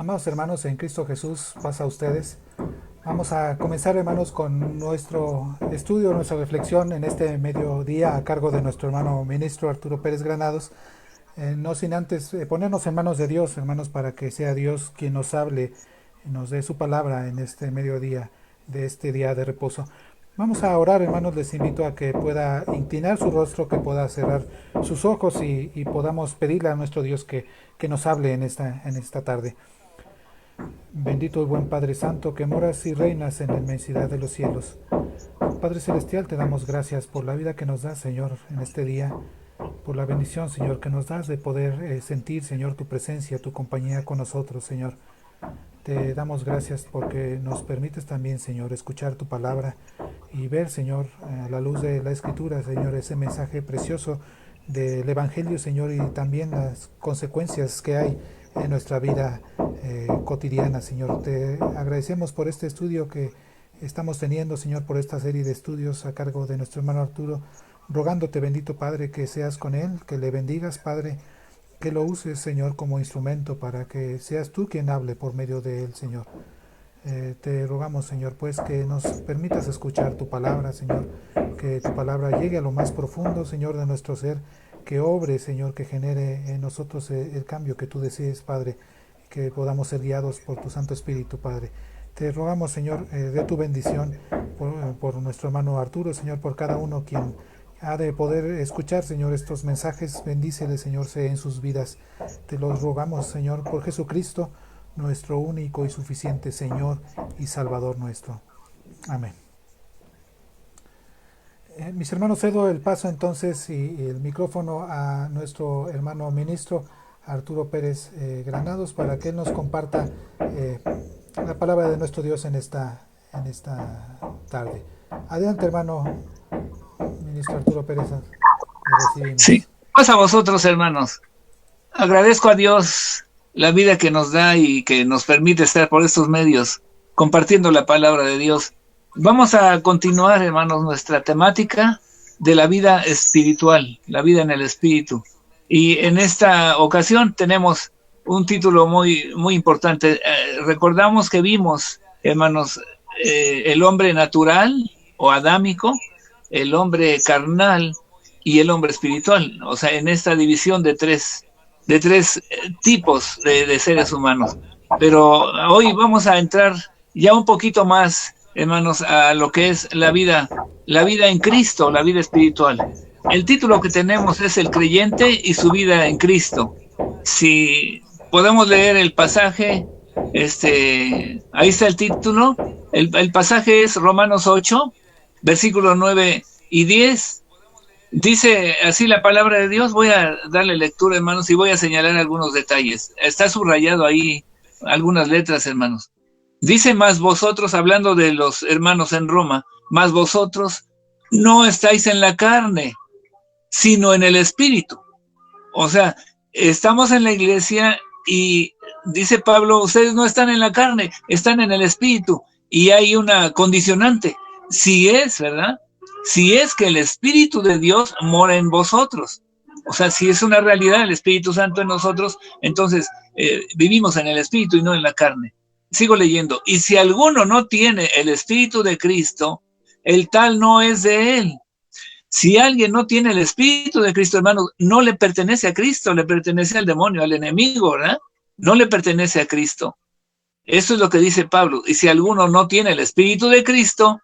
Amados hermanos en Cristo Jesús, paz a ustedes. Vamos a comenzar, hermanos, con nuestro estudio, nuestra reflexión en este mediodía a cargo de nuestro hermano ministro Arturo Pérez Granados. No sin antes ponernos en manos de Dios, hermanos, para que sea Dios quien nos hable y nos dé su palabra en este mediodía de este día de reposo. Vamos a orar, hermanos. Les invito a que pueda inclinar su rostro, que pueda cerrar sus ojos y podamos pedirle a nuestro Dios que nos hable en esta tarde. Bendito y buen Padre Santo, que moras y reinas en la inmensidad de los cielos. Padre Celestial, te damos gracias por la vida que nos das, Señor, en este día, por la bendición, Señor, que nos das de poder sentir, Señor, tu presencia, tu compañía con nosotros, Señor. Te damos gracias porque nos permites también, Señor, escuchar tu palabra y ver, Señor, a la luz de la Escritura, Señor, ese mensaje precioso del Evangelio, Señor, y también las consecuencias que hay en nuestra vida cotidiana, Señor. Te agradecemos por este estudio que estamos teniendo, Señor, por esta serie de estudios a cargo de nuestro hermano Arturo, rogándote, bendito Padre, que seas con él, que le bendigas, Padre, que lo uses, Señor, como instrumento para que seas tú quien hable por medio de él, Señor. Te rogamos, Señor, pues que nos permitas escuchar tu palabra, Señor, que tu palabra llegue a lo más profundo, Señor, de nuestro ser, que obre, Señor, que genere en nosotros el cambio que tú desees, Padre, que podamos ser guiados por tu Santo Espíritu, Padre. Te rogamos, Señor, de tu bendición por nuestro hermano Arturo, Señor, por cada uno quien ha de poder escuchar, Señor, estos mensajes. Bendícele, Señor, sea en sus vidas. Te los rogamos, Señor, por Jesucristo, nuestro único y suficiente Señor y Salvador nuestro. Amén. Mis hermanos, cedo el paso entonces y el micrófono a nuestro hermano ministro Arturo Pérez Granados para que él nos comparta la palabra de nuestro Dios en esta tarde. Adelante, hermano ministro Arturo Pérez, le Sí, recibimos. pues a vosotros, hermanos. Agradezco a Dios la vida que nos da y que nos permite estar por estos medios compartiendo la palabra de Dios. Vamos a continuar, hermanos, nuestra temática de la vida espiritual, la vida en el espíritu. Y en esta ocasión tenemos un título muy importante. Recordamos que vimos, hermanos, el hombre natural o adámico, el hombre carnal y el hombre espiritual. O sea, en esta división de tres tipos de seres humanos. Pero hoy vamos a entrar ya un poquito más, hermanos, a lo que es la vida en Cristo, la vida espiritual. El título que tenemos es El creyente y su vida en Cristo. Si podemos leer el pasaje, ahí está el título. El pasaje es Romanos 8, versículos 9 y 10. Dice así la palabra de Dios. Voy a darle lectura, hermanos, y voy a señalar algunos detalles. Está subrayado ahí algunas letras, hermanos. Dice: más vosotros, hablando de los hermanos en Roma, más vosotros no estáis en la carne, sino en el espíritu. O sea, estamos en la iglesia y dice Pablo, ustedes no están en la carne, están en el espíritu. Y hay una condicionante, si es, ¿verdad? Si es que el Espíritu de Dios mora en vosotros. O sea, si es una realidad el Espíritu Santo en nosotros, entonces vivimos en el Espíritu y no en la carne. Sigo leyendo. Y si alguno no tiene el Espíritu de Cristo, el tal no es de él. Si alguien no tiene el Espíritu de Cristo, hermano, no le pertenece a Cristo, le pertenece al demonio, al enemigo, ¿verdad? No le pertenece a Cristo. Eso es lo que dice Pablo. Y si alguno no tiene el Espíritu de Cristo,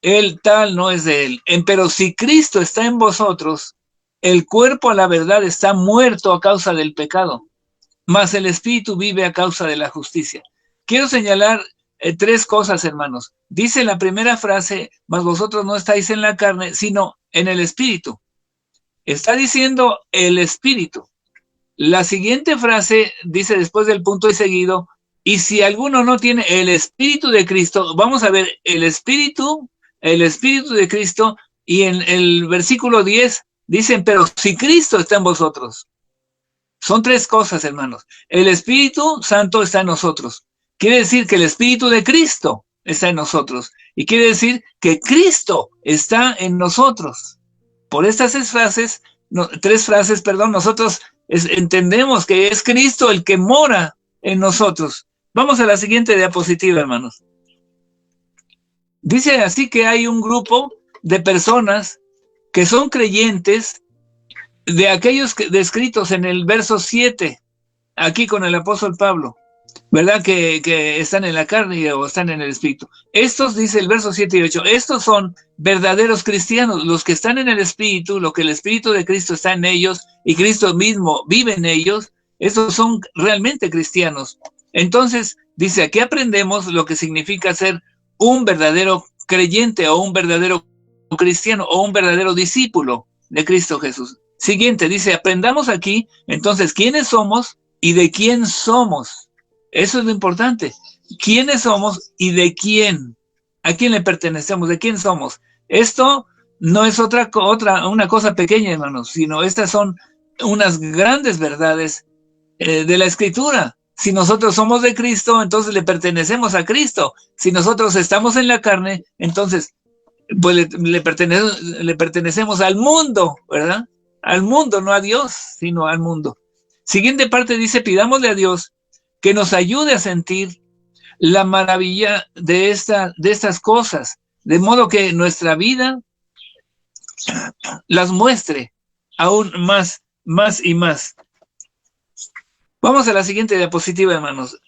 el tal no es de él. Pero si Cristo está en vosotros, el cuerpo a la verdad está muerto a causa del pecado, mas el Espíritu vive a causa de la justicia. Quiero señalar tres cosas, hermanos. Dice la primera frase: mas vosotros no estáis en la carne, sino en el Espíritu. Está diciendo el Espíritu. La siguiente frase dice, después del punto y seguido: y si alguno no tiene el Espíritu de Cristo. Vamos a ver el Espíritu de Cristo. Y en el versículo 10 dicen: pero si Cristo está en vosotros. Son tres cosas, hermanos. El Espíritu Santo está en nosotros. Quiere decir que el Espíritu de Cristo está en nosotros. Y quiere decir que Cristo está en nosotros. Por estas tres frases, nosotros entendemos que es Cristo el que mora en nosotros. Vamos a la siguiente diapositiva, hermanos. Dice así que hay un grupo de personas que son creyentes, de aquellos descritos en el verso 7, aquí con el apóstol Pablo, ¿verdad? Que están en la carne o están en el espíritu. Estos, dice el verso 7 y 8, estos son verdaderos cristianos, los que están en el espíritu, lo que el espíritu de Cristo está en ellos y Cristo mismo vive en ellos, estos son realmente cristianos. Entonces, dice, aquí aprendemos lo que significa ser un verdadero creyente o un verdadero cristiano o un verdadero discípulo de Cristo Jesús. Siguiente, dice, aprendamos aquí, entonces, quiénes somos y de quién somos. Eso es lo importante. ¿Quiénes somos y de quién? ¿A quién le pertenecemos? ¿De quién somos? Esto no es una cosa pequeña, hermanos, sino estas son unas grandes verdades de la Escritura. Si nosotros somos de Cristo, entonces le pertenecemos a Cristo. Si nosotros estamos en la carne, entonces pues le pertenecemos al mundo, ¿verdad? Al mundo, no a Dios, sino al mundo. Siguiente parte dice, pidámosle a Dios que nos ayude a sentir la maravilla de estas cosas, de modo que nuestra vida las muestre aún más y más. Vamos a la siguiente diapositiva, hermanos.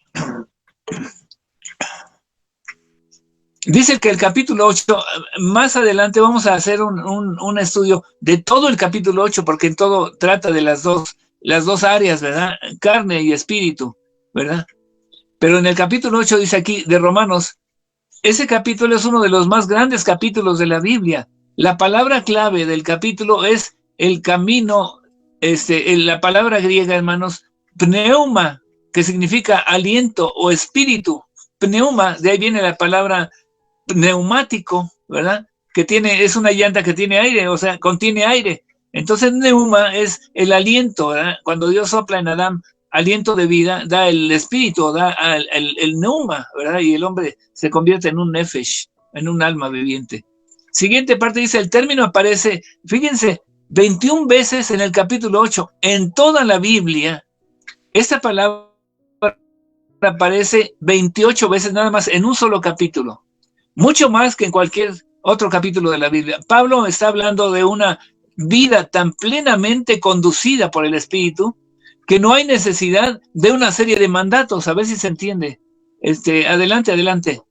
Dice que el capítulo 8, más adelante vamos a hacer un estudio de todo el capítulo 8, porque en todo trata de las dos áreas, ¿verdad? Carne y espíritu, ¿verdad? Pero en el capítulo 8 dice aquí de Romanos, ese capítulo es uno de los más grandes capítulos de la Biblia. La palabra clave del capítulo es el camino, la palabra griega, hermanos, pneuma, que significa aliento o espíritu. Pneuma, de ahí viene la palabra neumático, ¿verdad? Es una llanta que tiene aire, o sea, contiene aire. Entonces, neuma es el aliento, ¿verdad? Cuando Dios sopla en Adán aliento de vida, da el espíritu, da el neuma, ¿verdad? Y el hombre se convierte en un nefesh, en un alma viviente. Siguiente parte dice, el término aparece, fíjense, 21 veces en el capítulo 8, en toda la Biblia, esta palabra aparece 28 veces nada más en un solo capítulo. Mucho más que en cualquier otro capítulo de la Biblia. Pablo está hablando de una vida tan plenamente conducida por el Espíritu que no hay necesidad de una serie de mandatos. A ver si se entiende. Adelante.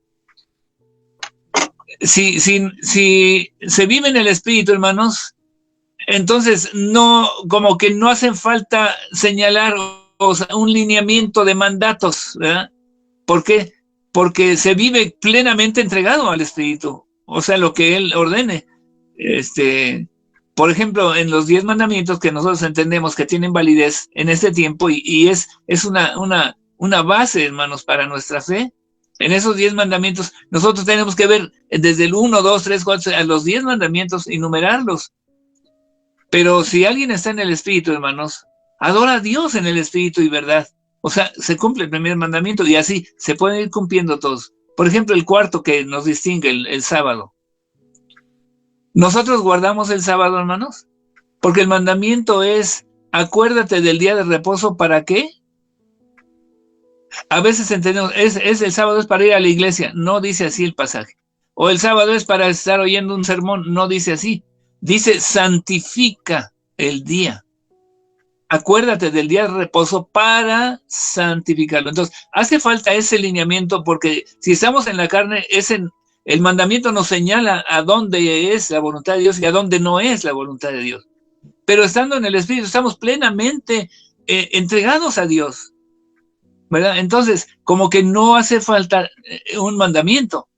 Si se vive en el Espíritu, hermanos, entonces como que no hacen falta señalar un lineamiento de mandatos, ¿verdad? ¿Por qué? Porque se vive plenamente entregado al Espíritu, o sea, lo que Él ordene. Por ejemplo, en los 10 mandamientos que nosotros entendemos que tienen validez en este tiempo y es una base, hermanos, para nuestra fe. En esos 10 mandamientos nosotros tenemos que ver desde el 1, 2, 3, 4, a los 10 mandamientos y numerarlos. Pero si alguien está en el Espíritu, hermanos, adora a Dios en el Espíritu y verdad. O sea, se cumple el primer mandamiento y así se pueden ir cumpliendo todos. Por ejemplo, el cuarto que nos distingue, el sábado. ¿Nosotros guardamos el sábado, hermanos? Porque el mandamiento es, acuérdate del día de reposo, ¿para qué? A veces entendemos, el sábado es para ir a la iglesia, no dice así el pasaje. O el sábado es para estar oyendo un sermón, no dice así. Dice, santifica el día. Acuérdate del día de reposo para santificarlo. Entonces, hace falta ese lineamiento porque si estamos en la carne, el mandamiento nos señala a dónde es la voluntad de Dios y a dónde no es la voluntad de Dios. Pero estando en el Espíritu, estamos plenamente entregados a Dios, ¿verdad? Entonces, como que no hace falta un mandamiento.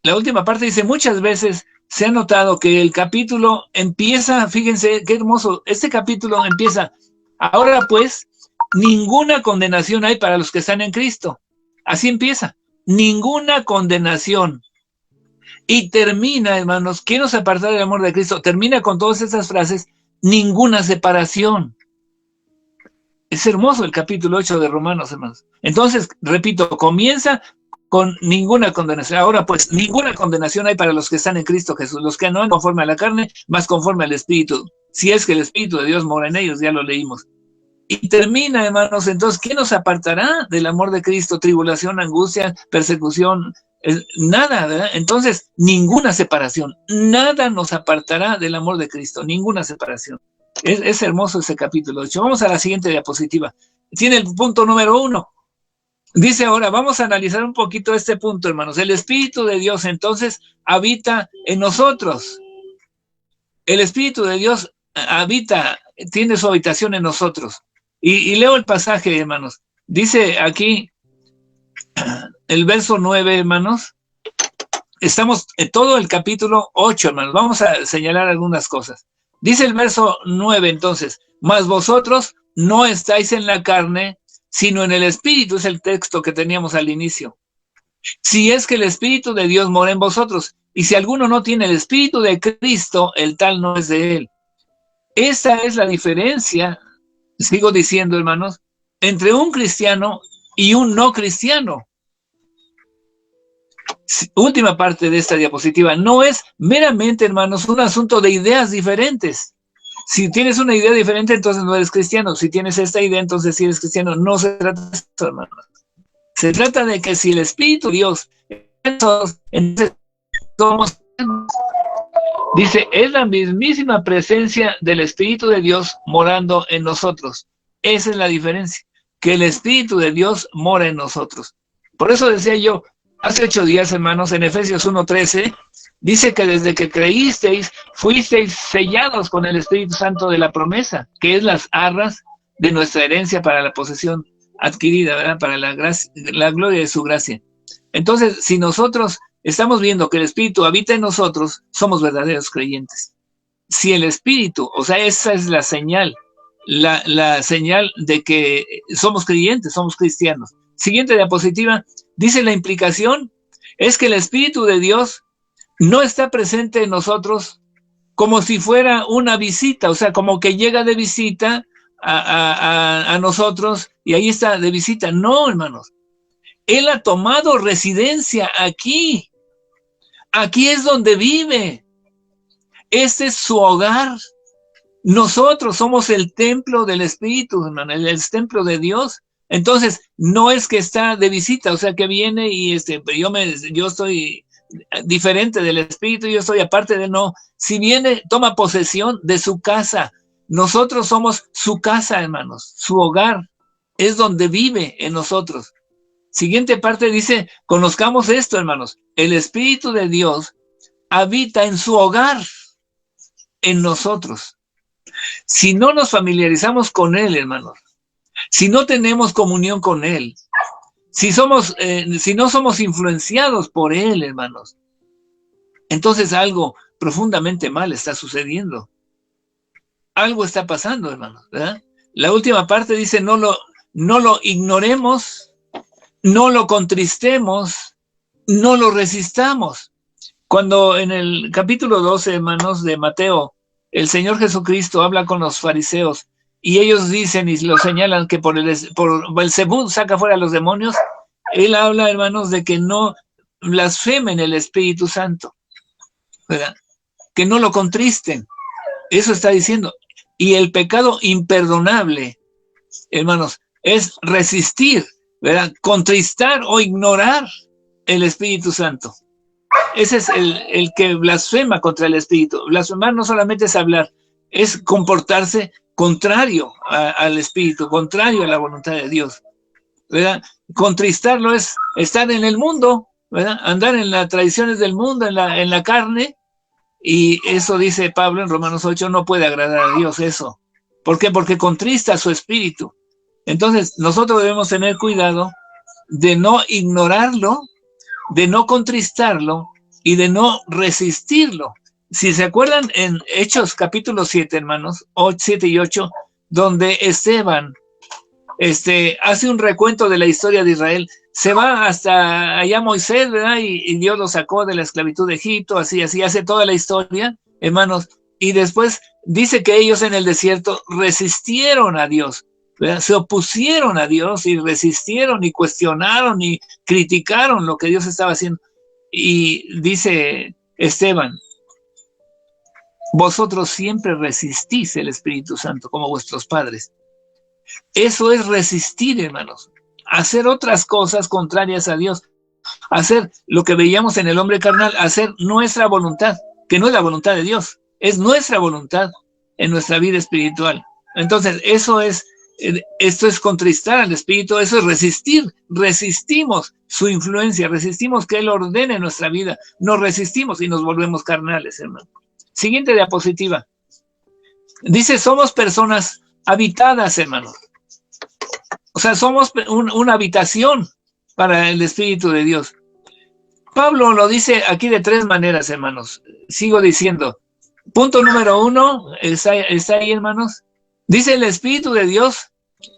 La última parte dice, muchas veces se ha notado que el capítulo empieza, fíjense qué hermoso, este capítulo empieza, ahora pues, ninguna condenación hay para los que están en Cristo. Así empieza, ninguna condenación. Y termina, hermanos, ¿quién nos apartará del amor de Cristo? Termina con todas estas frases, ninguna separación. Es hermoso el capítulo 8 de Romanos, hermanos. Entonces, repito, comienza con ninguna condenación. Ahora, pues, ninguna condenación hay para los que están en Cristo Jesús, los que no van conforme a la carne, más conforme al Espíritu. Si es que el Espíritu de Dios mora en ellos, ya lo leímos. Y termina, hermanos, entonces, ¿qué nos apartará del amor de Cristo? Tribulación, angustia, persecución, nada, ¿verdad? Entonces, ninguna separación, nada nos apartará del amor de Cristo, ninguna separación. Es hermoso ese capítulo 8. Vamos a la siguiente diapositiva. Tiene el punto número 1. Dice ahora, vamos a analizar un poquito este punto, hermanos. El Espíritu de Dios, entonces, habita en nosotros. El Espíritu de Dios habita, tiene su habitación en nosotros. Y leo el pasaje, hermanos. Dice aquí, el verso 9, hermanos. Estamos en todo el capítulo 8, hermanos. Vamos a señalar algunas cosas. Dice el verso 9, entonces, mas vosotros no estáis en la carne, sino en el Espíritu, es el texto que teníamos al inicio. Si es que el Espíritu de Dios mora en vosotros, y si alguno no tiene el Espíritu de Cristo, el tal no es de él. Esa es la diferencia, sigo diciendo, hermanos, entre un cristiano y un no cristiano. Última parte de esta diapositiva. No es meramente, hermanos, un asunto de ideas diferentes. Si tienes una idea diferente, entonces no eres cristiano. Si tienes esta idea, entonces sí eres cristiano. No se trata de esto, hermanos. Se trata de que si el Espíritu de Dios, entonces somos, dice, es la mismísima presencia del Espíritu de Dios morando en nosotros. Esa es la diferencia, que el Espíritu de Dios mora en nosotros. Por eso decía yo, hace 8 días, hermanos, en Efesios 1:13, dice que desde que creísteis, fuisteis sellados con el Espíritu Santo de la promesa, que es las arras de nuestra herencia para la posesión adquirida, ¿verdad? Para la gracia, la gloria de su gracia. Entonces, si nosotros estamos viendo que el Espíritu habita en nosotros, somos verdaderos creyentes. Si el Espíritu, o sea, esa es la señal, la señal de que somos creyentes, somos cristianos. Siguiente diapositiva, dice la implicación, es que el Espíritu de Dios no está presente en nosotros como si fuera una visita, o sea, como que llega de visita a nosotros y ahí está de visita. No, hermanos. Él ha tomado residencia aquí. Aquí es donde vive. Este es su hogar. Nosotros somos el templo del Espíritu, hermano, el templo de Dios. Entonces, no es que está de visita, o sea, que viene y yo estoy diferente del Espíritu, yo estoy aparte de él, no. Si viene, toma posesión de su casa. Nosotros somos su casa, hermanos, su hogar. Es donde vive en nosotros. Siguiente parte dice, conozcamos esto, hermanos. El Espíritu de Dios habita en su hogar, en nosotros. Si no nos familiarizamos con Él, hermanos, si no tenemos comunión con Él, si no somos influenciados por Él, hermanos, entonces algo profundamente mal está sucediendo. Algo está pasando, hermanos, ¿verdad? La última parte dice, no lo ignoremos, no lo contristemos, no lo resistamos. Cuando en el capítulo 12, hermanos, de Mateo, el Señor Jesucristo habla con los fariseos y ellos dicen y lo señalan que por Belzebú saca fuera a los demonios, él habla, hermanos, de que no blasfemen el Espíritu Santo, ¿verdad? Que no lo contristen. Eso está diciendo. Y el pecado imperdonable, hermanos, es resistir, ¿verdad? Contristar o ignorar el Espíritu Santo. Ese es el que blasfema contra el Espíritu. Blasfemar no solamente es hablar, es comportarse contrario al Espíritu, contrario a la voluntad de Dios, ¿verdad? Contristarlo es estar en el mundo, ¿verdad? Andar en las tradiciones del mundo, en la carne, y eso dice Pablo en Romanos 8, no puede agradar a Dios eso. ¿Por qué? Porque contrista su espíritu. Entonces, nosotros debemos tener cuidado de no ignorarlo, de no contristarlo y de no resistirlo. Si se acuerdan en Hechos capítulo 7, hermanos, 7 y 8, donde Esteban hace un recuento de la historia de Israel, se va hasta allá Moisés, ¿verdad? Y Dios lo sacó de la esclavitud de Egipto, así hace toda la historia, hermanos, y después dice que ellos en el desierto resistieron a Dios, ¿verdad? Se opusieron a Dios y resistieron y cuestionaron y criticaron lo que Dios estaba haciendo. Y dice Esteban, vosotros siempre resistís el Espíritu Santo como vuestros padres. Eso es resistir, hermanos. Hacer otras cosas contrarias a Dios. Hacer lo que veíamos en el hombre carnal, hacer nuestra voluntad, que no es la voluntad de Dios, es nuestra voluntad en nuestra vida espiritual. Entonces, esto es contristar al Espíritu, eso es resistir. Resistimos su influencia, resistimos que Él ordene nuestra vida, nos resistimos y nos volvemos carnales, hermano. Siguiente diapositiva. Dice, somos personas habitadas, hermanos. O sea, somos una habitación para el Espíritu de Dios. Pablo lo dice aquí de 3 maneras, hermanos. Sigo diciendo. Punto número 1, está ahí, hermanos. Dice el Espíritu de Dios,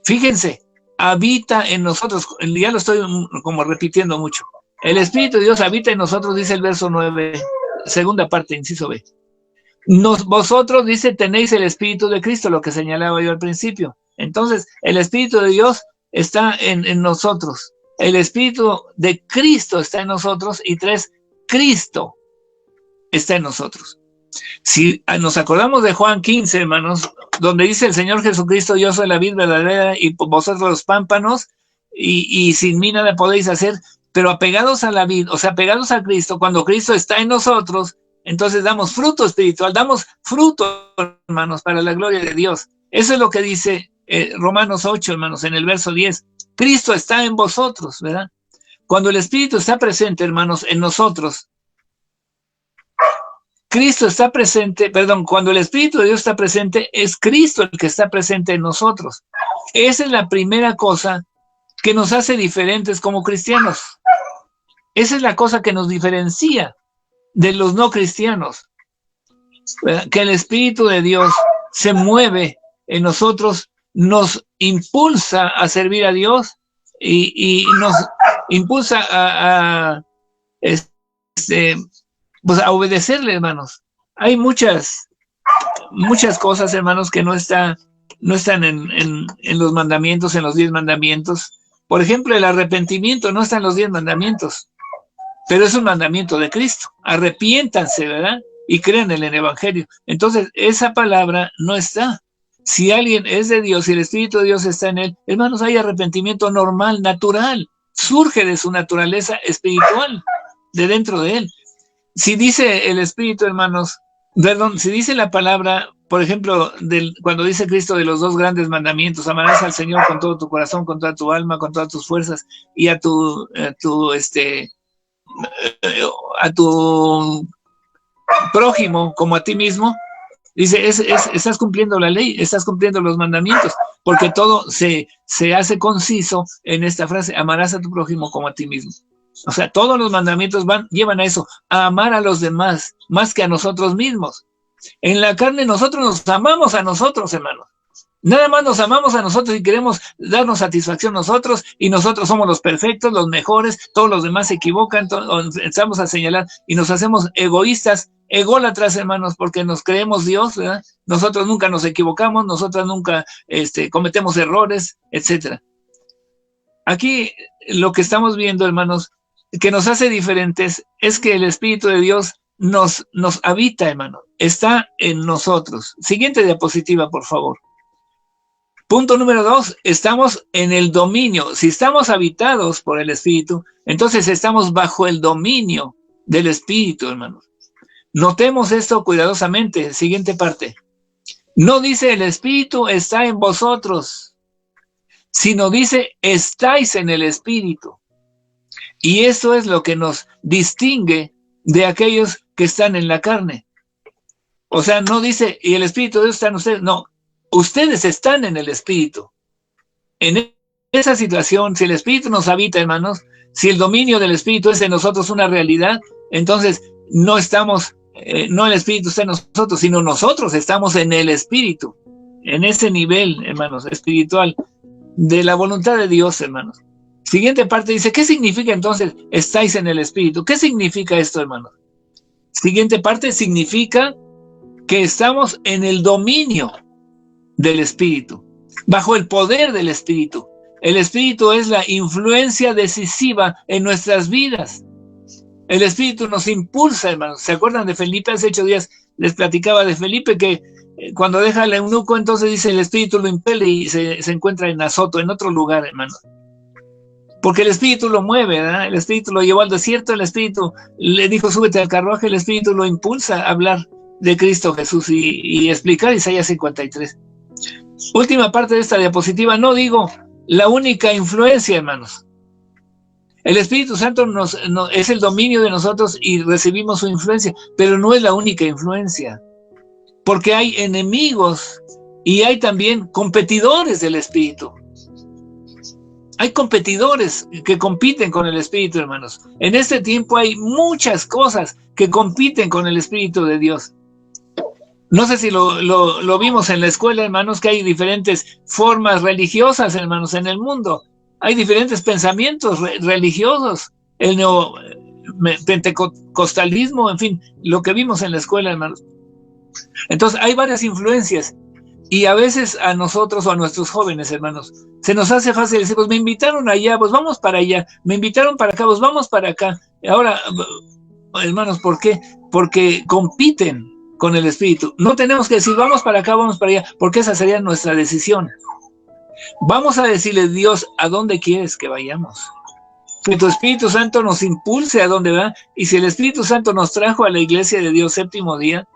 fíjense, habita en nosotros. Ya lo estoy como repitiendo mucho. El Espíritu de Dios habita en nosotros, dice el verso 9, segunda parte, inciso B. Vosotros, dice, tenéis el Espíritu de Cristo, lo que señalaba yo al principio. Entonces, el Espíritu de Dios está en nosotros. El Espíritu de Cristo está en nosotros. Y 3, Cristo está en nosotros. Si nos acordamos de Juan 15, hermanos, donde dice el Señor Jesucristo, yo soy la vid verdadera y vosotros los pámpanos, y sin mí nada podéis hacer, pero apegados a la vid, o sea, apegados a Cristo, cuando Cristo está en nosotros, entonces damos fruto espiritual, damos fruto, hermanos, para la gloria de Dios. Eso es lo que dice Romanos 8, hermanos, en el verso 10. Cristo está en vosotros, ¿verdad? Cuando el Espíritu está presente, hermanos, en nosotros, Cristo está presente, cuando el Espíritu de Dios está presente, es Cristo el que está presente en nosotros. Esa es la primera cosa que nos hace diferentes como cristianos. Esa es la cosa que nos diferencia de los no cristianos. ¿Verdad? Que el Espíritu de Dios se mueve en nosotros, nos impulsa a servir a Dios y nos impulsa a obedecerle, hermanos. Hay muchas cosas, hermanos, que no están en los mandamientos, en los 10 mandamientos. Por ejemplo, el arrepentimiento no está en los 10 mandamientos, pero es un mandamiento de Cristo. Arrepiéntanse, ¿verdad? Y crean en el Evangelio. Entonces, esa palabra no está. Si alguien es de Dios, si el Espíritu de Dios está en él, hermanos, hay arrepentimiento normal, natural. Surge de su naturaleza espiritual, de dentro de él. Si dice el Espíritu, hermanos, si dice la palabra, por ejemplo, cuando dice Cristo de los 2 grandes mandamientos, amarás al Señor con todo tu corazón, con toda tu alma, con todas tus fuerzas, y a tu prójimo como a ti mismo, dice, estás cumpliendo la ley, estás cumpliendo los mandamientos, porque todo se hace conciso en esta frase, amarás a tu prójimo como a ti mismo. O sea, todos los mandamientos llevan a eso, a amar a los demás, más que a nosotros mismos. En la carne nosotros nos amamos a nosotros, hermanos. Nada más nos amamos a nosotros y queremos darnos satisfacción nosotros, y nosotros somos los perfectos, los mejores, todos los demás se equivocan, empezamos a señalar y nos hacemos egoístas, ególatras, hermanos, porque nos creemos Dios, ¿verdad? Nosotros nunca nos equivocamos, nosotros nunca cometemos errores, etcétera. Aquí lo que estamos viendo, hermanos, que nos hace diferentes es que el Espíritu de Dios nos habita, hermano, está en nosotros. Siguiente diapositiva, por favor. Punto número 2, estamos en el dominio. Si estamos habitados por el Espíritu, entonces estamos bajo el dominio del Espíritu, hermanos. Notemos esto cuidadosamente. Siguiente parte. No dice el Espíritu está en vosotros, sino dice estáis en el Espíritu. Y eso es lo que nos distingue de aquellos que están en la carne. O sea, no dice, y el Espíritu de Dios está en ustedes. No, ustedes están en el Espíritu. En esa situación, si el Espíritu nos habita, hermanos, si el dominio del Espíritu es en nosotros una realidad, entonces no estamos, no el Espíritu está en nosotros, sino nosotros estamos en el Espíritu. En ese nivel, hermanos, espiritual, de la voluntad de Dios, hermanos. Siguiente parte dice, ¿qué significa entonces estáis en el Espíritu? ¿Qué significa esto, hermanos? Siguiente parte significa que estamos en el dominio del Espíritu, bajo el poder del Espíritu. El Espíritu es la influencia decisiva en nuestras vidas. El Espíritu nos impulsa, hermanos. ¿Se acuerdan de Felipe? Hace 8 días les platicaba de Felipe, que cuando deja al eunuco, entonces dice el espíritu lo impele y se encuentra en Azoto, en otro lugar, hermano. Porque el espíritu lo mueve, ¿verdad? El espíritu lo llevó al desierto, el espíritu le dijo súbete al carruaje, el espíritu lo impulsa a hablar de Cristo Jesús y explicar Isaías 53. Última parte de esta diapositiva, no digo la única influencia, hermanos. El Espíritu Santo es el dominio de nosotros y recibimos su influencia, pero no es la única influencia. Porque hay enemigos y hay también competidores del Espíritu. Hay competidores que compiten con el Espíritu, hermanos. En este tiempo hay muchas cosas que compiten con el Espíritu de Dios. No sé si lo vimos en la escuela, hermanos, que hay diferentes formas religiosas, hermanos, en el mundo. Hay diferentes pensamientos religiosos. El pentecostalismo, en fin, lo que vimos en la escuela, hermanos. Entonces, hay varias influencias. Y a veces a nosotros o a nuestros jóvenes, hermanos, se nos hace fácil decir, pues me invitaron allá, pues vamos para allá, me invitaron para acá, pues vamos para acá. Ahora, hermanos, ¿por qué? Porque compiten con el Espíritu. No tenemos que decir, vamos para acá, vamos para allá, porque esa sería nuestra decisión. Vamos a decirle, Dios, ¿a dónde quieres que vayamos? Que tu Espíritu Santo nos impulse a dónde va. Y si el Espíritu Santo nos trajo a la iglesia de Dios séptimo día,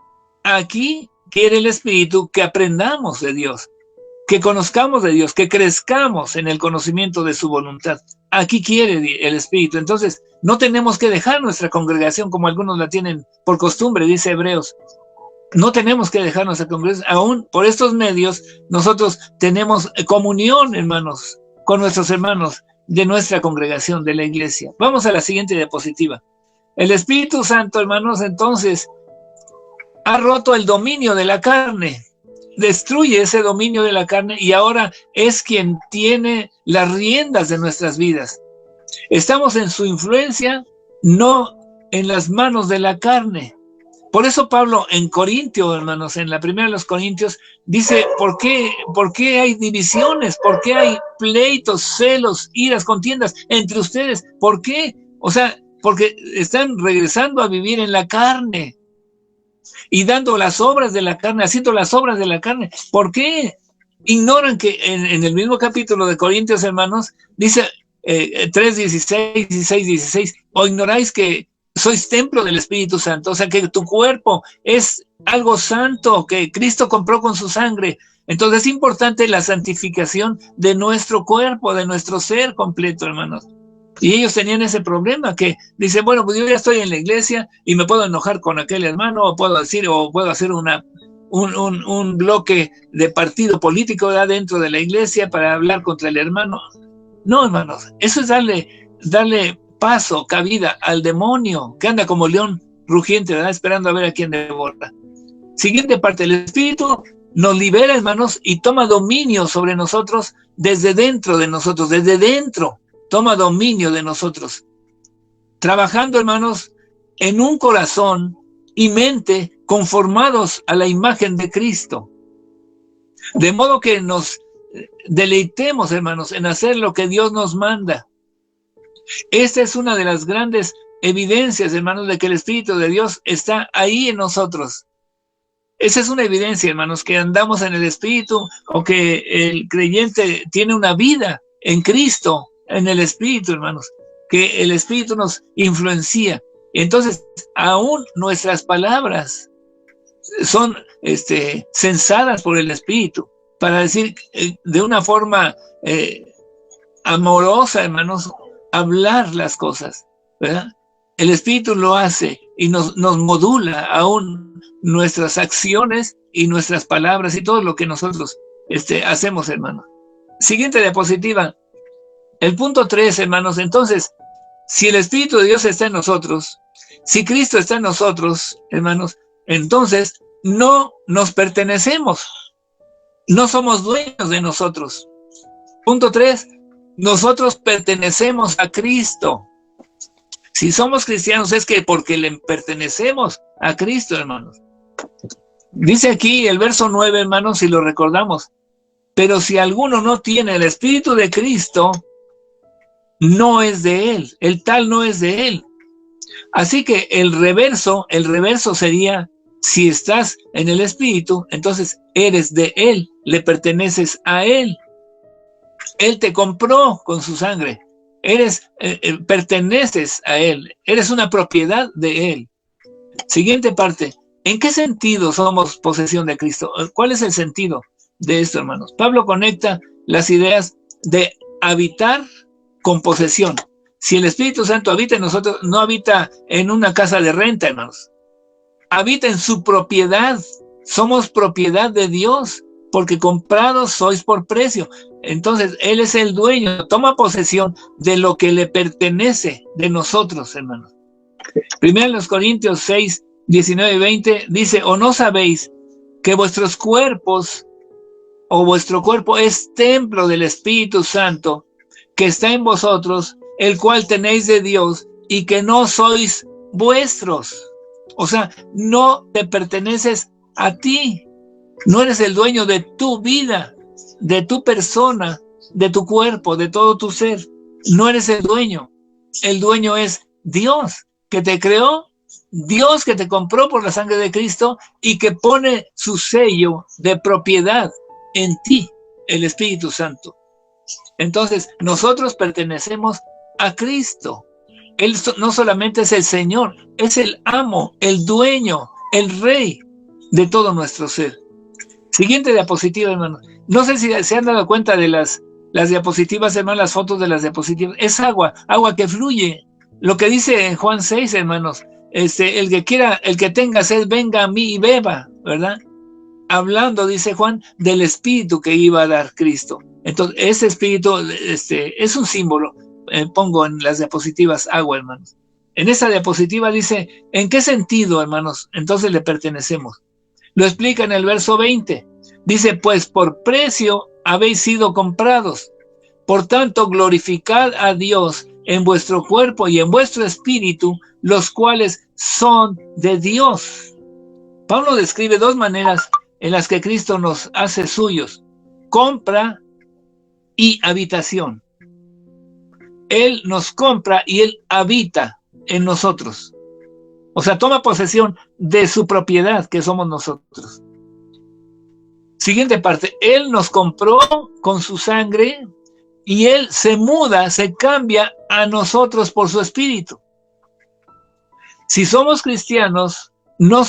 aquí quiere el Espíritu que aprendamos de Dios, que conozcamos de Dios, que crezcamos en el conocimiento de su voluntad. Aquí quiere el Espíritu. Entonces, no tenemos que dejar nuestra congregación como algunos la tienen por costumbre, dice Hebreos. No tenemos que dejar nuestra congregación. Aún por estos medios, nosotros tenemos comunión, hermanos, con nuestros hermanos de nuestra congregación, de la iglesia. Vamos a la siguiente diapositiva. El Espíritu Santo, hermanos, entonces, ha roto el dominio de la carne, destruye ese dominio de la carne y ahora es quien tiene las riendas de nuestras vidas. Estamos en su influencia, no en las manos de la carne. Por eso Pablo en Corintio, hermanos, en la primera de los Corintios, dice, ¿por qué hay divisiones? ¿Por qué hay pleitos, celos, iras, contiendas entre ustedes? ¿Por qué? O sea, porque están regresando a vivir en la carne y dando las obras de la carne, haciendo las obras de la carne. ¿Por qué? Ignoran que en el mismo capítulo de Corintios, hermanos, dice 3:16, o ignoráis que sois templo del Espíritu Santo, o sea que tu cuerpo es algo santo que Cristo compró con su sangre. Entonces es importante la santificación de nuestro cuerpo, de nuestro ser completo, hermanos. Y ellos tenían ese problema que dicen, bueno, pues yo ya estoy en la iglesia y me puedo enojar con aquel hermano, o puedo hacer un bloque de partido político, ¿verdad?, dentro de la iglesia para hablar contra el hermano. No, hermanos, eso es darle paso, cabida al demonio que anda como león rugiente, ¿verdad?, esperando a ver a quién devora. Siguiente parte, el Espíritu nos libera, hermanos, y toma dominio sobre nosotros desde dentro de nosotros, desde dentro. Toma dominio de nosotros, trabajando, hermanos, en un corazón y mente conformados a la imagen de Cristo. De modo que nos deleitemos, hermanos, en hacer lo que Dios nos manda. Esta es una de las grandes evidencias, hermanos, de que el Espíritu de Dios está ahí en nosotros. Esa es una evidencia, hermanos, que andamos en el Espíritu o que el creyente tiene una vida en Cristo, en el Espíritu, hermanos, que el Espíritu nos influencia. Entonces, aún nuestras palabras son censadas por el Espíritu para decir de una forma amorosa, hermanos, hablar las cosas, ¿verdad? El Espíritu lo hace y nos modula aún nuestras acciones y nuestras palabras y todo lo que nosotros hacemos, hermanos. Siguiente diapositiva. El punto 3, hermanos, entonces, si el Espíritu de Dios está en nosotros, si Cristo está en nosotros, hermanos, entonces no nos pertenecemos, no somos dueños de nosotros. Punto 3, nosotros pertenecemos a Cristo. Si somos cristianos es que porque le pertenecemos a Cristo, hermanos. Dice aquí el verso 9, hermanos, si lo recordamos, pero si alguno no tiene el Espíritu de Cristo, no es de él, el tal no es de él. Así que el reverso sería Si estás en el Espíritu, entonces eres de Él, le perteneces a Él. Él te compró con su sangre. Perteneces a Él. Eres una propiedad de Él. Siguiente parte. ¿En qué sentido somos posesión de Cristo? ¿Cuál es el sentido de esto, hermanos? Pablo conecta las ideas de habitar con posesión. Si el Espíritu Santo habita en nosotros, no habita en una casa de renta, hermanos. Habita en su propiedad. Somos propiedad de Dios, porque comprados sois por precio. Entonces, Él es el dueño. Toma posesión de lo que le pertenece de nosotros, hermanos. Primero los Corintios 6, 19 y 20 dice, ¿o no sabéis que vuestros cuerpos o vuestro cuerpo es templo del Espíritu Santo que está en vosotros, el cual tenéis de Dios y que no sois vuestros? O sea, no te perteneces a ti. No eres el dueño de tu vida, de tu persona, de tu cuerpo, de todo tu ser. No eres el dueño. El dueño es Dios, que te creó, Dios que te compró por la sangre de Cristo y que pone su sello de propiedad en ti, el Espíritu Santo. Entonces, nosotros pertenecemos a Cristo. Él no solamente es el Señor, es el amo, el dueño, el rey de todo nuestro ser. Siguiente diapositiva, hermano. No sé si se han dado cuenta de las diapositivas, hermano, las fotos de las diapositivas. Es agua que fluye. Lo que dice en Juan 6, hermanos, el que quiera, el que tenga sed, venga a mí y beba, ¿verdad? Hablando, dice Juan, del espíritu que iba a dar Cristo. Entonces, ese espíritu es un símbolo. Pongo en las diapositivas agua, hermanos. En esa diapositiva dice, ¿en qué sentido, hermanos? Entonces le pertenecemos. Lo explica en el verso 20. Dice, pues por precio habéis sido comprados. Por tanto, glorificad a Dios en vuestro cuerpo y en vuestro espíritu, los cuales son de Dios. Pablo describe dos maneras en las que Cristo nos hace suyos: compra y habitación. Él nos compra y Él habita en nosotros. O sea, toma posesión de su propiedad, que somos nosotros. Siguiente parte. Él nos compró con su sangre y Él se muda, se cambia a nosotros por su espíritu. Si somos cristianos, no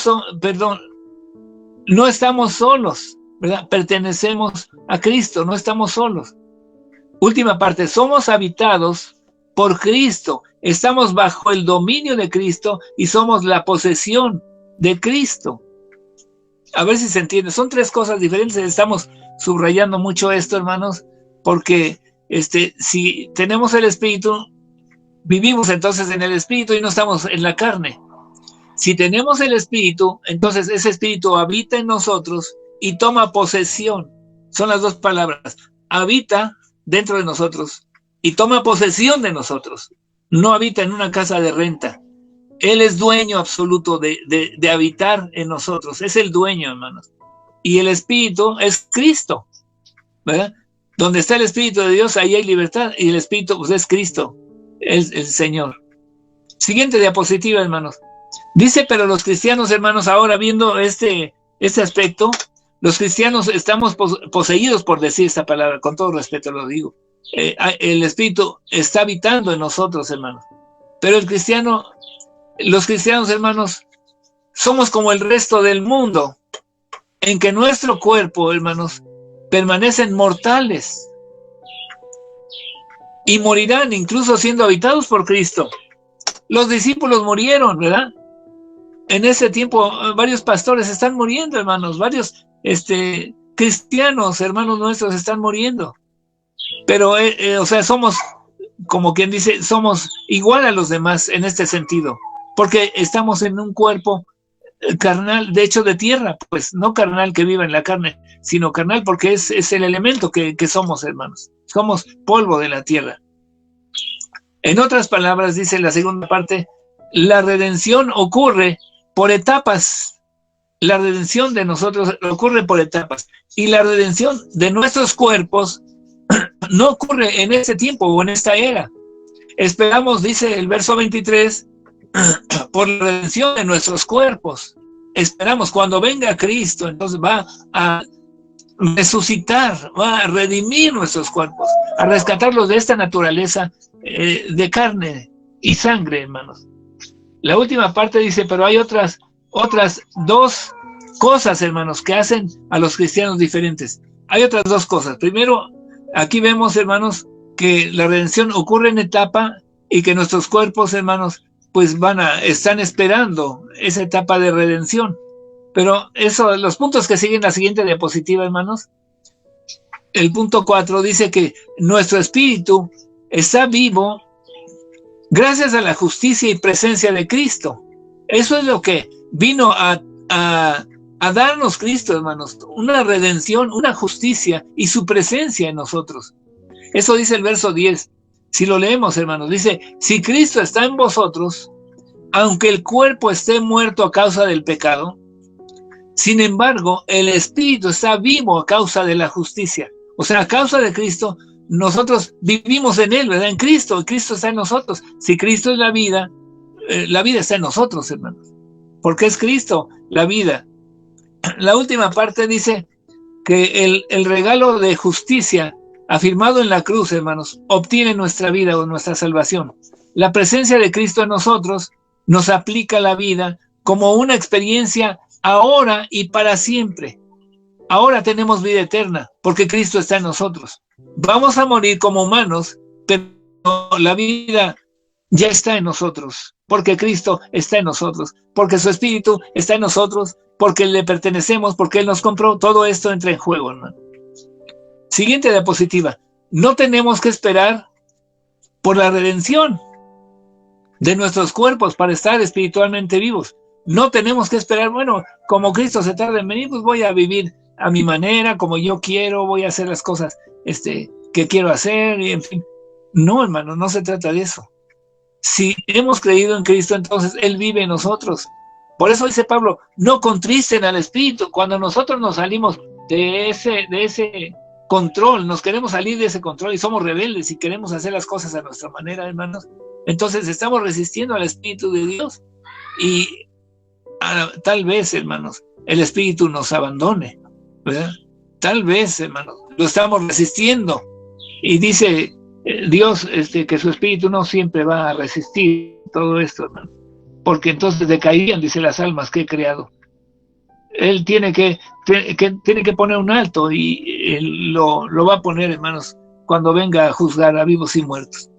estamos solos, ¿verdad? Pertenecemos a Cristo, no estamos solos. Última parte, somos habitados por Cristo, estamos bajo el dominio de Cristo y somos la posesión de Cristo. A ver si se entiende, son tres cosas diferentes. Estamos subrayando mucho esto, hermanos, porque si tenemos el Espíritu, vivimos entonces en el Espíritu y no estamos en la carne. Si tenemos el Espíritu, entonces ese Espíritu habita en nosotros y toma posesión. Son las dos palabras. Habita dentro de nosotros y toma posesión de nosotros. No habita en una casa de renta. Él es dueño absoluto de habitar en nosotros. Es el dueño, hermanos. Y el Espíritu es Cristo, ¿verdad? Donde está el Espíritu de Dios, ahí hay libertad. Y el Espíritu pues, es Cristo, es el Señor. Siguiente diapositiva, hermanos. Dice, pero los cristianos, hermanos, ahora viendo este aspecto, los cristianos estamos poseídos por decir esta palabra, con todo respeto lo digo. El Espíritu está habitando en nosotros, hermanos. Pero los cristianos, hermanos, somos como el resto del mundo, en que nuestro cuerpo, hermanos, permanecen mortales y morirán incluso siendo habitados por Cristo. Los discípulos murieron, ¿verdad? En ese tiempo varios pastores están muriendo, hermanos, varios cristianos, hermanos nuestros, están muriendo. Pero, o sea, somos, como quien dice, somos igual a los demás en este sentido, porque estamos en un cuerpo carnal, de hecho de tierra, pues no carnal que viva en la carne, sino carnal porque es el elemento que somos, hermanos. Somos polvo de la tierra. En otras palabras, dice la segunda parte, la redención ocurre por etapas. La redención de nosotros ocurre por etapas. Y la redención de nuestros cuerpos no ocurre en este tiempo o en esta era. Esperamos, dice el verso 23, por la redención de nuestros cuerpos. esperamos, cuando venga Cristo, entonces va a resucitar, va a redimir nuestros cuerpos, a rescatarlos de esta naturaleza de carne y sangre, hermanos. La última parte dice, pero hay otras dos cosas, hermanos, que hacen a los cristianos diferentes. Hay otras dos cosas. Primero, aquí vemos, hermanos, que la redención ocurre en etapa y que nuestros cuerpos, hermanos, pues están esperando esa etapa de redención. Pero los puntos que siguen la siguiente diapositiva, hermanos, el punto 4 dice que nuestro espíritu está vivo gracias a la justicia y presencia de Cristo. Eso es lo que vino a darnos Cristo, hermanos, una redención, una justicia y su presencia en nosotros. Eso dice el verso 10. Si lo leemos, hermanos, dice, si Cristo está en vosotros, aunque el cuerpo esté muerto a causa del pecado, sin embargo, el espíritu está vivo a causa de la justicia. O sea, a causa de Cristo, nosotros vivimos en Él, ¿verdad? En Cristo, y Cristo está en nosotros. Si Cristo es la vida está en nosotros, hermanos. Porque es Cristo la vida. La última parte dice que el regalo de justicia afirmado en la cruz, hermanos, obtiene nuestra vida o nuestra salvación. La presencia de Cristo en nosotros nos aplica la vida como una experiencia ahora y para siempre. Ahora tenemos vida eterna porque Cristo está en nosotros. Vamos a morir como humanos, pero la vida ya está en nosotros, porque Cristo está en nosotros, porque su Espíritu está en nosotros, porque le pertenecemos, porque Él nos compró. Todo esto entra en juego, hermano. Siguiente diapositiva. No tenemos que esperar por la redención de nuestros cuerpos para estar espiritualmente vivos. No tenemos que esperar, bueno, como Cristo se tarda en venir, pues voy a vivir a mi manera, como yo quiero, voy a hacer las cosas que quiero hacer, y en fin. No, hermano, no se trata de eso. Si hemos creído en Cristo, entonces Él vive en nosotros. Por eso dice Pablo, no contristen al Espíritu. Cuando nosotros nos salimos de ese control, nos queremos salir de ese control y somos rebeldes y queremos hacer las cosas a nuestra manera, hermanos, entonces estamos resistiendo al Espíritu de Dios y tal vez, hermanos, el Espíritu nos abandone, ¿verdad? Tal vez, hermanos, lo estamos resistiendo. Y dice Dios que su Espíritu no siempre va a resistir todo esto, hermano, porque entonces decaían, dice, las almas que he creado. Él tiene que poner un alto y Él lo va a poner, hermanos, cuando venga a juzgar a vivos y muertos.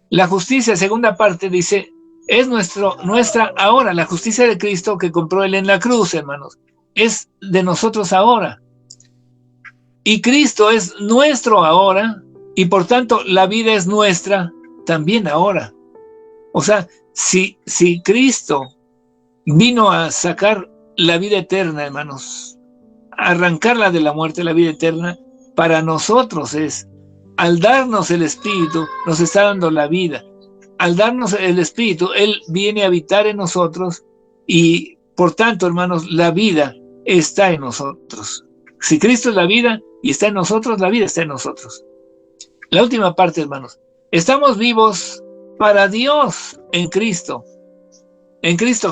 La justicia, segunda parte, dice, es nuestra ahora. La justicia de Cristo que compró Él en la cruz, hermanos, es de nosotros ahora. Y Cristo es nuestro ahora, y por tanto la vida es nuestra también ahora. O sea, si Cristo vino a sacar la vida eterna, hermanos, arrancarla de la muerte, la vida eterna, para nosotros es, al darnos el Espíritu, nos está dando la vida. Al darnos el Espíritu, Él viene a habitar en nosotros y, por tanto, hermanos, la vida está en nosotros. Si Cristo es la vida y está en nosotros, la vida está en nosotros. La última parte, hermanos. Estamos vivos para Dios en Cristo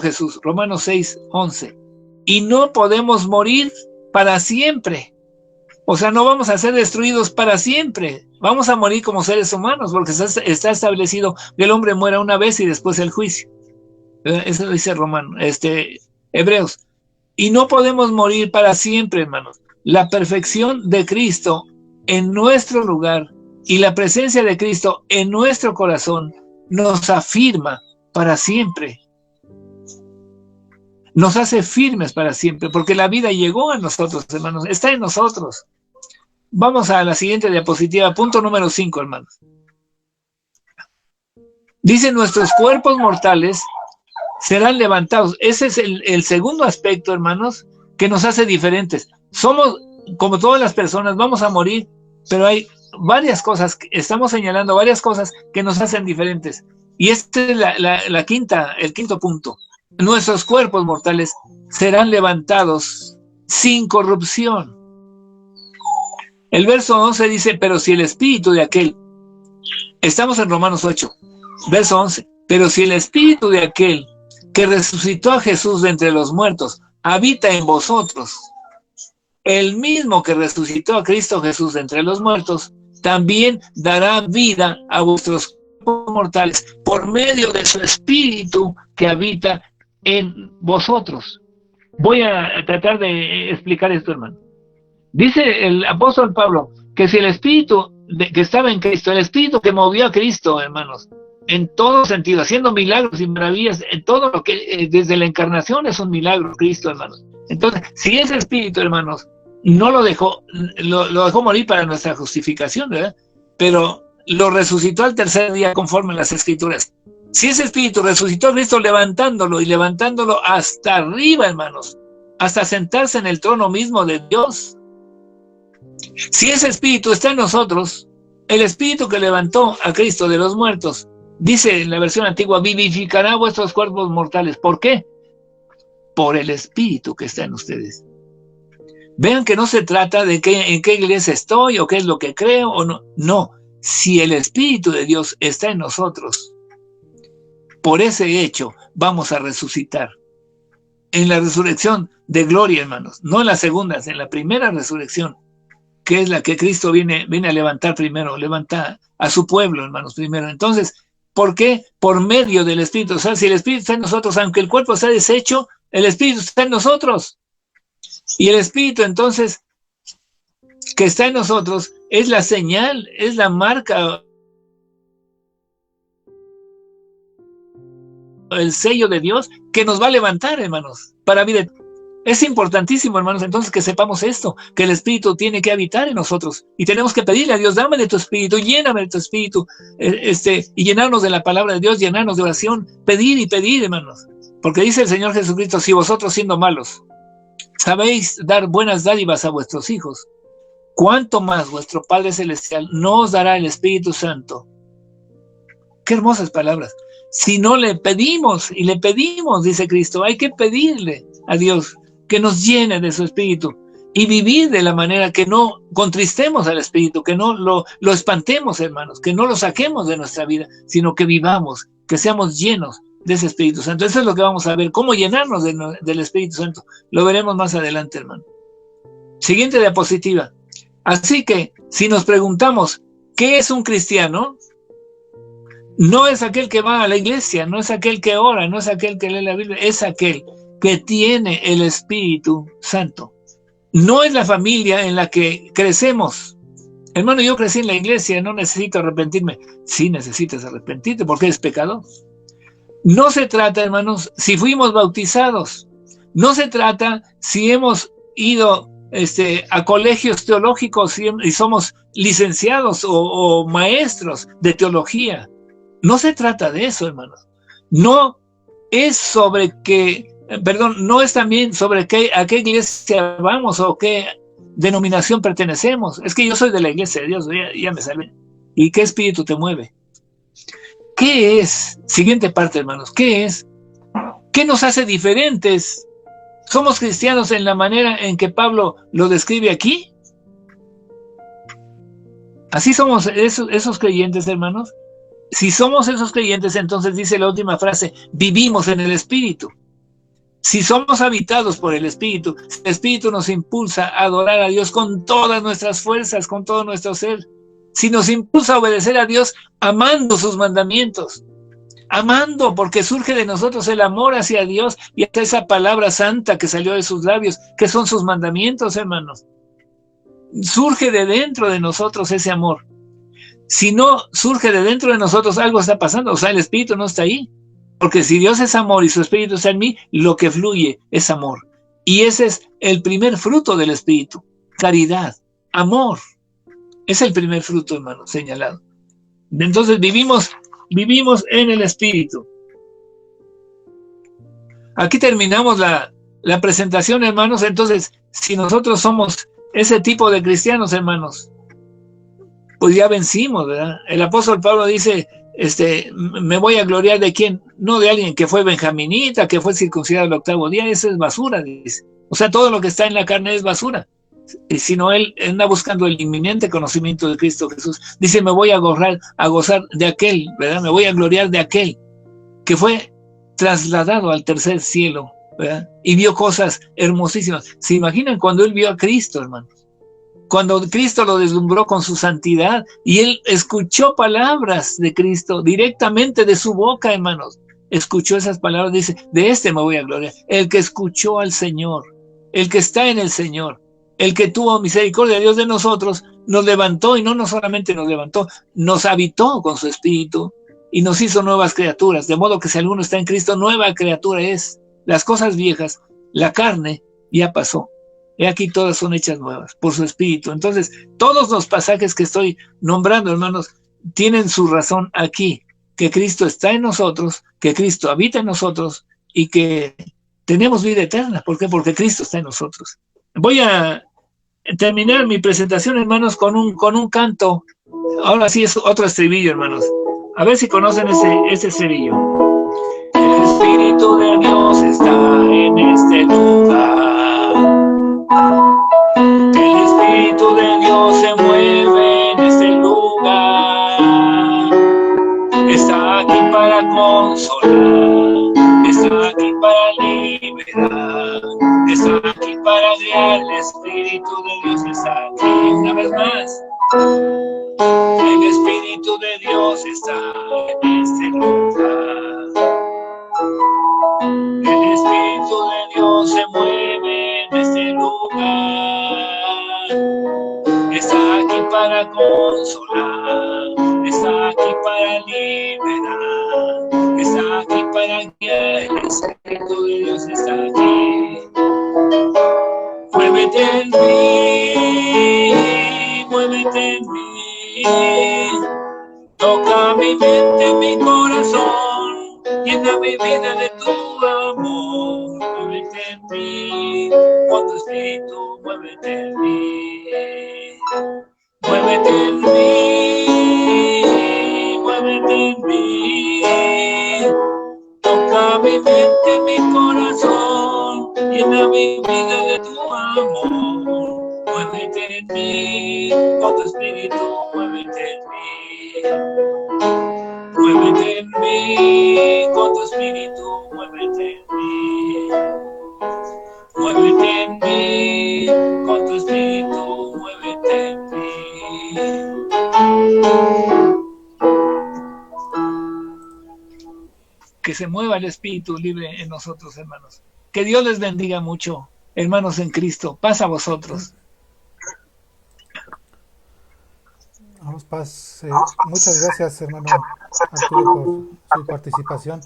Jesús, Romanos 6:11. Y no podemos morir para siempre. O sea, no vamos a ser destruidos para siempre. Vamos a morir como seres humanos, porque está establecido que el hombre muera una vez y después el juicio. Eso dice Hebreos. Y no podemos morir para siempre, hermanos. La perfección de Cristo en nuestro lugar y la presencia de Cristo en nuestro corazón nos afirma para siempre. Nos hace firmes para siempre, porque la vida llegó a nosotros, hermanos, está en nosotros. Vamos a la siguiente diapositiva, punto número 5, hermanos. Dice, nuestros cuerpos mortales serán levantados. Ese es el segundo aspecto, hermanos, que nos hace diferentes. Somos, como todas las personas, vamos a morir, pero hay varias cosas, estamos señalando varias cosas que nos hacen diferentes. Y este es el quinto punto. Nuestros cuerpos mortales serán levantados sin corrupción. El verso 11 dice, pero si el espíritu de aquel, estamos en Romanos 8, verso 11, pero si el espíritu de aquel que resucitó a Jesús de entre los muertos, habita en vosotros. El mismo que resucitó a Cristo Jesús de entre los muertos, también dará vida a vuestros cuerpos mortales por medio de su Espíritu que habita en vosotros. Voy a tratar de explicar esto, hermano. Dice el apóstol Pablo que si el Espíritu que estaba en Cristo, el Espíritu que movió a Cristo, hermanos, en todo sentido, haciendo milagros y maravillas, en todo lo que desde la encarnación es un milagro, Cristo, hermanos. Entonces, si ese Espíritu, hermanos, no lo dejó morir para nuestra justificación, ¿verdad? Pero lo resucitó al tercer día conforme a las Escrituras. Si ese Espíritu resucitó a Cristo levantándolo hasta arriba, hermanos, hasta sentarse en el trono mismo de Dios. Si ese Espíritu está en nosotros, el Espíritu que levantó a Cristo de los muertos, dice en la versión antigua, vivificará vuestros cuerpos mortales. ¿Por qué? Por el Espíritu que está en ustedes. Vean que no se trata de en qué iglesia estoy o qué es lo que creo o no. No, si el Espíritu de Dios está en nosotros, por ese hecho vamos a resucitar. En la resurrección de gloria, hermanos, no en la segunda, en la primera resurrección, que es la que Cristo viene a levantar primero, levanta a su pueblo, hermanos, primero. Entonces, ¿por qué? Por medio del Espíritu. O sea, si el Espíritu está en nosotros, aunque el cuerpo está deshecho, el Espíritu está en nosotros. Y el Espíritu, entonces, que está en nosotros, es la señal, es la marca, el sello de Dios que nos va a levantar, hermanos, para vida. Es importantísimo, hermanos, entonces que sepamos esto, que el Espíritu tiene que habitar en nosotros y tenemos que pedirle a Dios, dame de tu Espíritu, lléname de tu Espíritu, y llenarnos de la palabra de Dios, llenarnos de oración, pedir y pedir, hermanos, porque dice el Señor Jesucristo, si vosotros siendo malos sabéis dar buenas dádivas a vuestros hijos, ¿cuánto más vuestro Padre Celestial no os dará el Espíritu Santo? Qué hermosas palabras. Si no le pedimos, y le pedimos, dice Cristo, hay que pedirle a Dios que nos llene de su Espíritu y vivir de la manera que no contristemos al Espíritu, que no lo espantemos, hermanos, que no lo saquemos de nuestra vida, sino que vivamos, que seamos llenos de ese Espíritu Santo. Eso es lo que vamos a ver, cómo llenarnos del Espíritu Santo. Lo veremos más adelante, hermano. Siguiente diapositiva. Así que, si nos preguntamos, ¿qué es un cristiano? No es aquel que va a la iglesia, no es aquel que ora, no es aquel que lee la Biblia, es aquel que tiene el Espíritu Santo. No es la familia en la que crecemos. Hermano, yo crecí en la iglesia, no necesito arrepentirme. Sí necesitas arrepentirte porque eres pecador. No se trata, hermanos, si fuimos bautizados. No se trata si hemos ido a colegios teológicos y somos licenciados o maestros de teología. No se trata de eso, hermanos. No es sobre no es también sobre a qué iglesia vamos o qué denominación pertenecemos. Es que yo soy de la iglesia de Dios, ya me salvé. ¿Y qué espíritu te mueve? ¿Qué es? Siguiente parte, hermanos. ¿Qué es? ¿Qué nos hace diferentes? ¿Somos cristianos en la manera en que Pablo lo describe aquí? ¿Así somos esos creyentes, hermanos? Si somos esos creyentes, entonces dice la última frase, vivimos en el Espíritu. Si somos habitados por el Espíritu nos impulsa a adorar a Dios con todas nuestras fuerzas, con todo nuestro ser. Si nos impulsa a obedecer a Dios amando sus mandamientos, amando porque surge de nosotros el amor hacia Dios y hasta esa palabra santa que salió de sus labios, que son sus mandamientos, hermanos. Surge de dentro de nosotros ese amor. Si no surge de dentro de nosotros, algo está pasando, o sea, el Espíritu no está ahí. Porque si Dios es amor y su Espíritu está en mí, lo que fluye es amor. Y ese es el primer fruto del Espíritu, caridad, amor. Es el primer fruto, hermano, señalado. Entonces vivimos en el Espíritu. Aquí terminamos la presentación, hermanos. Entonces, si nosotros somos ese tipo de cristianos, hermanos, pues ya vencimos, ¿verdad? El apóstol Pablo dice, me voy a gloriar de quién, no de alguien que fue benjaminita, que fue circuncidado el 8º día, eso es basura, dice. O sea, todo lo que está en la carne es basura. Sino él anda buscando el inminente conocimiento de Cristo Jesús. Dice, me voy a gozar de aquel, ¿verdad? Me voy a gloriar de aquel que fue trasladado al tercer cielo, ¿verdad? Y vio cosas hermosísimas. ¿Se imaginan cuando él vio a Cristo, hermanos? Cuando Cristo lo deslumbró con su santidad y él escuchó palabras de Cristo directamente de su boca, hermanos. Escuchó esas palabras, dice, de este me voy a gloriar. El que escuchó al Señor, el que está en el Señor, el que tuvo misericordia de Dios de nosotros, nos levantó, y no solamente nos levantó, nos habitó con su espíritu y nos hizo nuevas criaturas. De modo que si alguno está en Cristo, nueva criatura es. Las cosas viejas, la carne, ya pasó. He aquí todas son hechas nuevas por su espíritu. Entonces, todos los pasajes que estoy nombrando, hermanos, tienen su razón aquí, que Cristo está en nosotros, que Cristo habita en nosotros y que tenemos vida eterna. ¿Por qué? Porque Cristo está en nosotros. Voy a terminar mi presentación, hermanos, con un canto. Ahora sí es otro estribillo, hermanos. A ver si conocen ese estribillo. El Espíritu de Dios está en este lugar. El Espíritu de Dios se mueve en este lugar. Está aquí para consolar, está aquí para liberar, está aquí para guiar. El Espíritu de Dios está aquí. Una vez más. El Espíritu de Dios está en este lugar. El Espíritu de Dios se mueve en este lugar. Está aquí para consolar, está aquí para liberar, está aquí para guiar. El Espíritu de Dios está aquí. Muévete en mí, muévete en mí. Toca mi mente, mi corazón, llena mi vida de tu amor. Muévete en mí, con tu espíritu, muévete en mí. Muévete en mí, muévete en mí. Toca mi mente, mi corazón, llena mi vida de tu amor. Muévete en mí, con tu espíritu, muévete en mí. Muévete en mí, con tu espíritu, muévete en mí. Muévete en mí, con tu espíritu, muévete en mí. Que se mueva el espíritu libre en nosotros, hermanos. Que Dios les bendiga mucho, hermanos en Cristo. Paz a vosotros. Vamos, paz. Muchas gracias, hermano Arturo, por su participación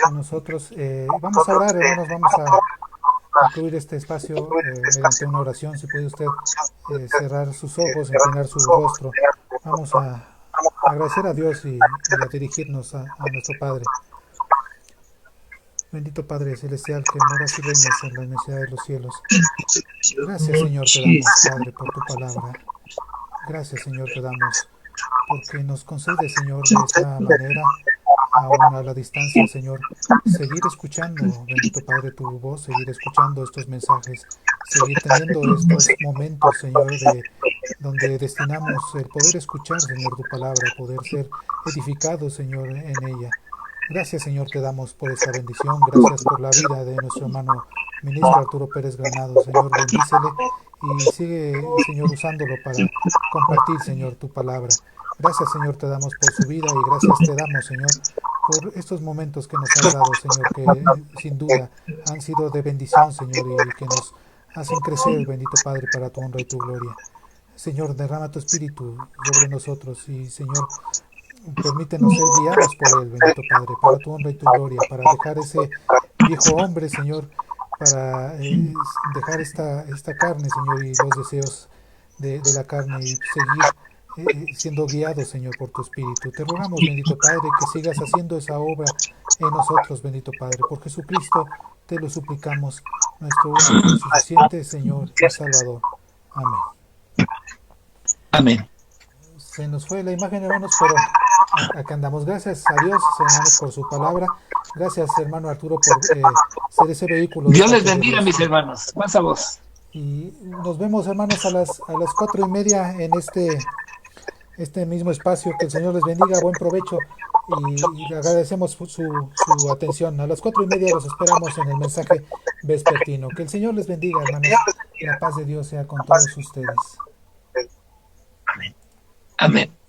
con nosotros. Vamos a orar, hermanos, vamos a concluir este espacio mediante una oración. Si puede usted cerrar sus ojos, inclinar su rostro. Vamos a agradecer a Dios y a dirigirnos a nuestro Padre. Bendito Padre Celestial, que moras y reinas en la inmensidad de los cielos. Gracias, Señor, te damos, Padre, por tu palabra. Gracias, Señor, te damos porque nos concede, Señor, de esta manera, aún a la distancia, Señor, seguir escuchando, bendito Padre, tu voz, seguir escuchando estos mensajes, seguir teniendo estos momentos, Señor, donde destinamos el poder escuchar, Señor, tu palabra, poder ser edificados, Señor, en ella. Gracias, Señor, te damos por esta bendición. Gracias por la vida de nuestro hermano ministro Arturo Pérez Granados. Señor, bendícele y sigue, Señor, usándolo para compartir, Señor, tu palabra. Gracias, Señor, te damos por su vida y gracias te damos, Señor, por estos momentos que nos has dado, Señor, que sin duda han sido de bendición, Señor, y que nos hacen crecer, bendito Padre, para tu honra y tu gloria. Señor, derrama tu espíritu sobre nosotros y, Señor, permítenos ser guiados por él, bendito Padre, para tu honra y tu gloria, para dejar ese viejo hombre, Señor, para dejar esta carne, Señor, y los deseos de la carne y seguir siendo guiados, Señor, por tu Espíritu. Te rogamos, bendito Padre, que sigas haciendo esa obra en nosotros, bendito Padre. Por Jesucristo te lo suplicamos, nuestro único y suficiente Señor y Salvador. Amén. Amén. Se nos fue la imagen, hermanos, pero acá andamos. Gracias a Dios, hermanos, por su palabra. Gracias, hermano Arturo, por ser ese vehículo. Dios les bendiga, mis hermanos. Paz a vos. Y nos vemos, hermanos, a las 4:30 en este mismo espacio. Que el Señor les bendiga, buen provecho y le agradecemos su atención. A las 4:30 los esperamos en el mensaje vespertino. Que el Señor les bendiga, hermanos. La paz de Dios sea con todos ustedes. Amén.